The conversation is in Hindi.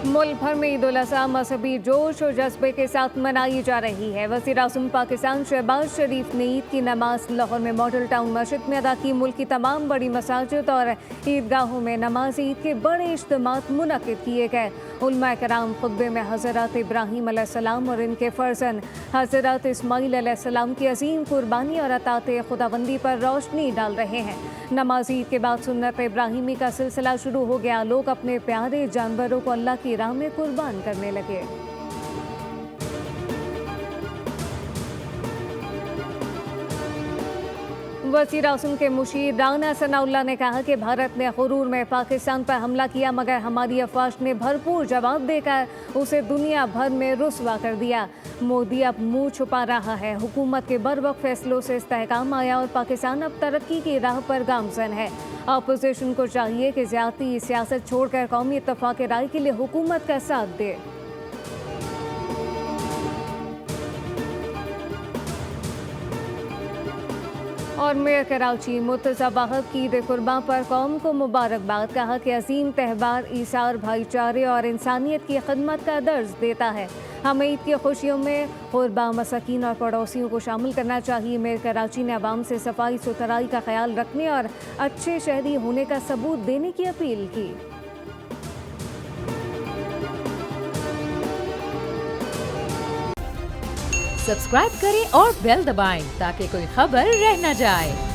मुल्क भर में ईद उल अज़हा मजहबी जोश और जज्बे के साथ मनाई जा रही है। वज़ीर आज़म पाकिस्तान शहबाज शरीफ ने ईद की नमाज लाहौर में मॉडल टाउन मस्जिद में अदा की। मुल्क की तमाम बड़ी मसाजिद और ईदगाहों में नमाज ईद के बड़े इज्तिमात मुनक़िद किए गए। उलमा कराम खुतबे में हज़रत इब्राहीम अलैहिस्सलाम और इनके फ़र्जंद हज़रत इस्माईल अलैहिस्सलाम की अजीम कुर्बानी और अतात खुदाबंदी पर रोशनी डाल रहे हैं। नमाज ईद के बाद सुन्नत इब्राहिमी का सिलसिला शुरू हो गया। लोग अपने प्यारे जानवरों को अल्लाह की राह में कुर्बान करने लगे। वज़ीर आज़म के मुशीर राना सनाउल्लाह ने कहा कि भारत ने गुरूर में पाकिस्तान पर हमला किया, मगर हमारी अफवाज ने भरपूर जवाब देकर उसे दुनिया भर में रुस्वा कर दिया। मोदी अब मुंह छुपा रहा है। हुकूमत के बरवक्त फैसलों से इस्तेहकाम आया और पाकिस्तान अब तरक्की की राह पर गामजन है। अपोजिशन को चाहिए कि ज़्यादती सियासत छोड़कर कौमी इत्तफाक राय के लिए हुकूमत का साथ दे। और मेयर कराची मुर्तज़ा वाहिद की ईद कुर्बान पर कौम को मुबारकबाद। कहा कि अजीम त्यौहार ईसार, भाईचारे और इंसानियत की खिदमत का दर्ज देता है। हमें ईद की खुशियों में गुरबा, मसाकीन और पड़ोसियों को शामिल करना चाहिए। मेयर कराची ने आवाम से सफाई सुथराई का ख्याल रखने और अच्छे शहरी होने का सबूत देने की अपील की। सब्सक्राइब करें और बेल दबाएं ताकि कोई खबर रह न जाए।